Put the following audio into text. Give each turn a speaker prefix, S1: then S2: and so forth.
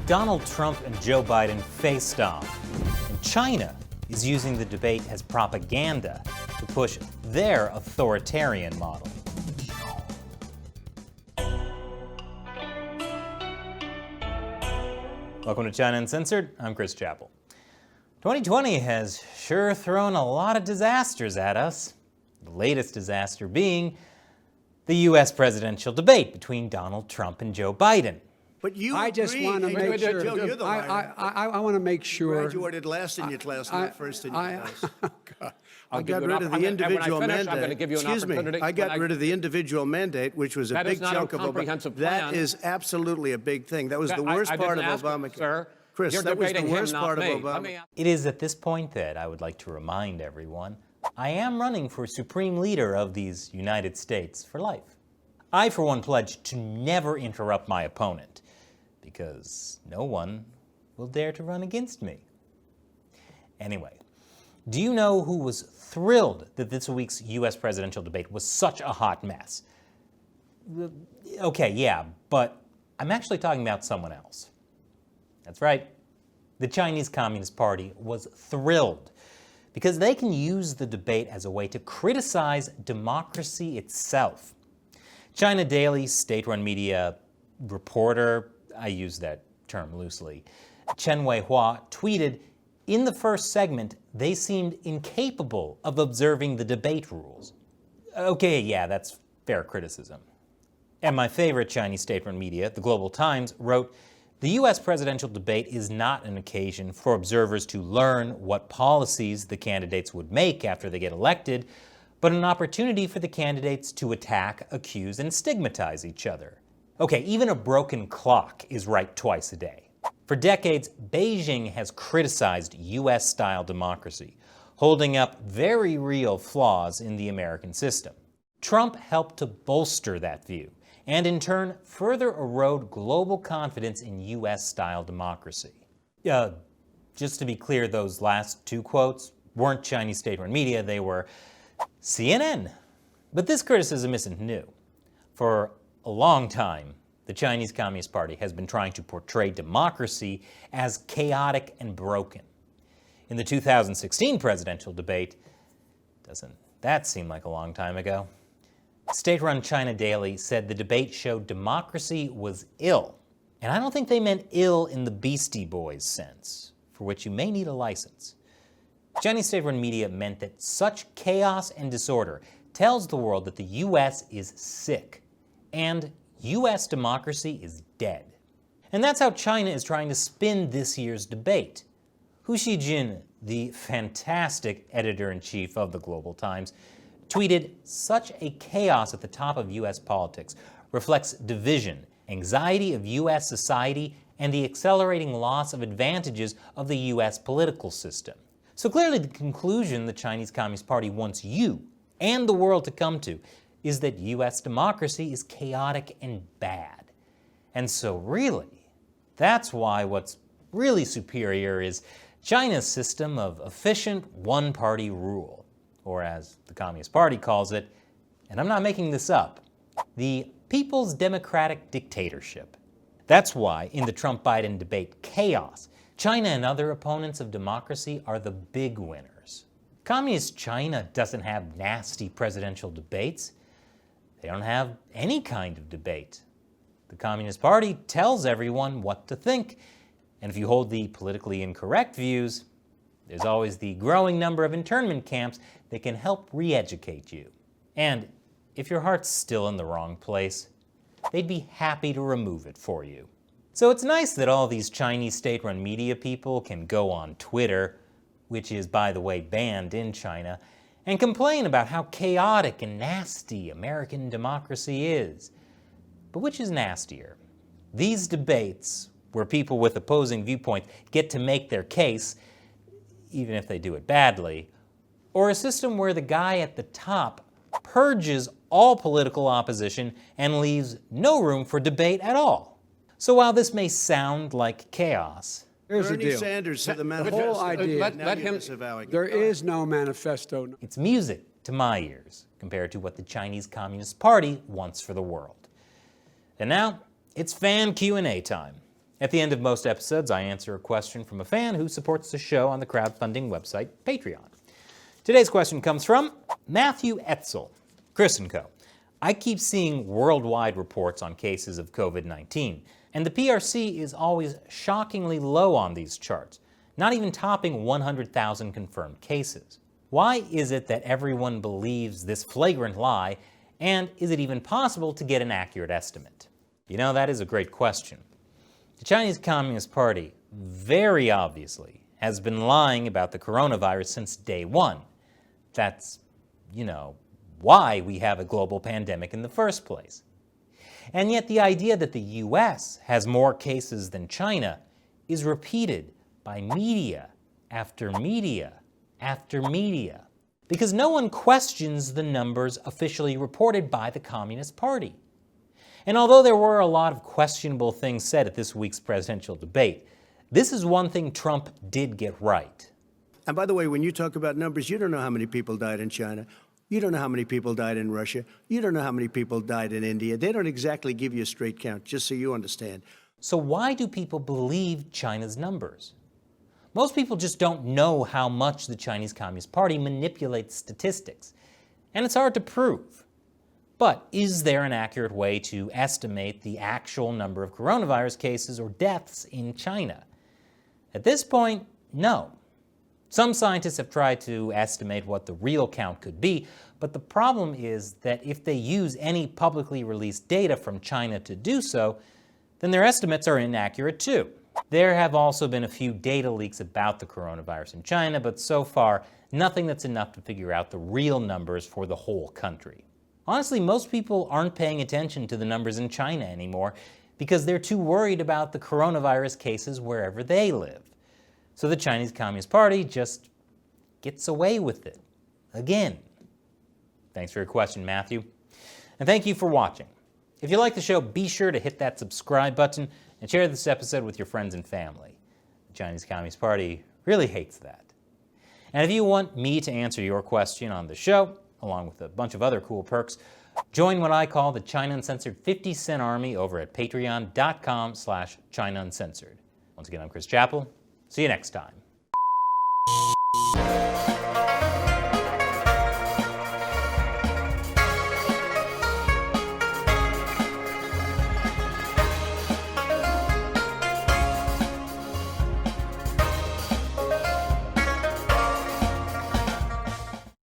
S1: Donald Trump and Joe Biden faced off, and China is using the debate as propaganda to push their authoritarian model. Welcome to China Uncensored. I'm Chris Chappell. 2020 has sure thrown a lot of disasters at us. The latest disaster being the U.S. presidential debate between Donald Trump and Joe Biden.
S2: But you
S3: I just want to make sure.
S2: Joe, you're the
S3: I want to make sure.
S2: Graduated last in your class, not first in your class.
S3: God.
S2: I got rid of the individual mandate.
S4: I'm going to give you an
S2: Excuse me.
S4: opportunity.
S2: I got rid of the individual mandate, which was a big chunk of
S4: comprehensive
S2: That
S4: plan.
S2: is absolutely a big thing. That was the worst part of Obamacare.
S4: Sir,
S2: Chris,
S4: you're
S2: that was the
S4: debating him,
S2: worst
S4: not
S2: part of
S4: me.
S2: Obamacare.
S1: It is at this point that I would like to remind everyone I am running for Supreme Leader of these United States for life. I, for one, pledge to never interrupt my opponent, because no one will dare to run against me. Anyway, do you know who was thrilled that this week's U.S. presidential debate was such a hot mess? Okay, yeah, but I'm actually talking about someone else. That's right. The Chinese Communist Party was thrilled because they can use the debate as a way to criticize democracy itself. China Daily's state-run media reporter, I use that term loosely, Chen Weihua, tweeted, in the first segment, they seemed incapable of observing the debate rules. Okay, yeah, that's fair criticism. And my favorite Chinese state-run media, the Global Times, wrote, the U.S. presidential debate is not an occasion for observers to learn what policies the candidates would make after they get elected, but an opportunity for the candidates to attack, accuse, and stigmatize each other. Okay, even a broken clock is right twice a day. For decades, Beijing has criticized U.S.-style democracy, holding up very real flaws in the American system. Trump helped to bolster that view, and in turn, further erode global confidence in U.S.-style democracy. Just to be clear, those last two quotes weren't Chinese state-run media, they were CNN. But this criticism isn't new. For a long time, the Chinese Communist Party has been trying to portray democracy as chaotic and broken. In the 2016 presidential debate, doesn't that seem like a long time ago? State-run China Daily said the debate showed democracy was ill. And I don't think they meant ill in the Beastie Boys sense, for which you may need a license. Chinese state-run media meant that such chaos and disorder tells the world that the U.S. is sick, and U.S. democracy is dead. And that's how China is trying to spin this year's debate. Hu Xijin, the fantastic editor-in-chief of the Global Times, tweeted, such a chaos at the top of U.S. politics reflects division, anxiety of U.S. society, and the accelerating loss of advantages of the U.S. political system. So clearly the conclusion the Chinese Communist Party wants you and the world to come to is that U.S. democracy is chaotic and bad. And so really, that's why what's really superior is China's system of efficient one-party rule, or as the Communist Party calls it, and I'm not making this up, the People's Democratic Dictatorship. That's why, in the Trump-Biden debate chaos, China and other opponents of democracy are the big winners. Communist China doesn't have nasty presidential debates. They don't have any kind of debate. The Communist Party tells everyone what to think, and if you hold the politically incorrect views, there's always the growing number of internment camps that can help re-educate you. And if your heart's still in the wrong place, they'd be happy to remove it for you. So it's nice that all these Chinese state-run media people can go on Twitter, which is, by the way, banned in China, and complain about how chaotic and nasty American democracy is. But which is nastier? These debates, where people with opposing viewpoints get to make their case, even if they do it badly, or a system where the guy at the top purges all political opposition and leaves no room for debate at all? So while this may sound like chaos,
S3: Here's the
S2: Bernie
S3: deal.
S2: Sanders said the
S3: The
S2: manifesto.
S3: whole idea.
S4: Let him.
S3: There is no manifesto.
S1: it's music to my ears compared to what the Chinese Communist Party wants for the world. And now, it's fan Q&A time. At the end of most episodes, I answer a question from a fan who supports the show on the crowdfunding website Patreon. Today's question comes from Matthew Etzel. Chris & Co. I keep seeing worldwide reports on cases of COVID-19, and the PRC is always shockingly low on these charts, not even topping 100,000 confirmed cases. Why is it that everyone believes this flagrant lie, and is it even possible to get an accurate estimate? You know, that is a great question. The Chinese Communist Party, very obviously, has been lying about the coronavirus since day one. That's, why we have a global pandemic in the first place. And yet the idea that the US has more cases than China is repeated by media after media after media, because no one questions the numbers officially reported by the Communist Party. And although there were a lot of questionable things said at this week's presidential debate, this is one thing Trump did get right.
S2: And by the way, when you talk about numbers, you don't know how many people died in China. You don't know how many people died in Russia. You don't know how many people died in India. They don't exactly give you a straight count, just so you understand.
S1: So why do people believe China's numbers? Most people just don't know how much the Chinese Communist Party manipulates statistics, and it's hard to prove. But is there an accurate way to estimate the actual number of coronavirus cases or deaths in China? At this point, no. Some scientists have tried to estimate what the real count could be, but the problem is that if they use any publicly released data from China to do so, then their estimates are inaccurate too. There have also been a few data leaks about the coronavirus in China, but so far, nothing that's enough to figure out the real numbers for the whole country. Honestly, most people aren't paying attention to the numbers in China anymore because they're too worried about the coronavirus cases wherever they live. So the Chinese Communist Party just gets away with it. Again. Thanks for your question, Matthew. And thank you for watching. If you like the show, be sure to hit that subscribe button and share this episode with your friends and family. The Chinese Communist Party really hates that. And if you want me to answer your question on the show, along with a bunch of other cool perks, join what I call the China Uncensored 50-cent army over at patreon.com/China Uncensored. Once again, I'm Chris Chappell. See you next time.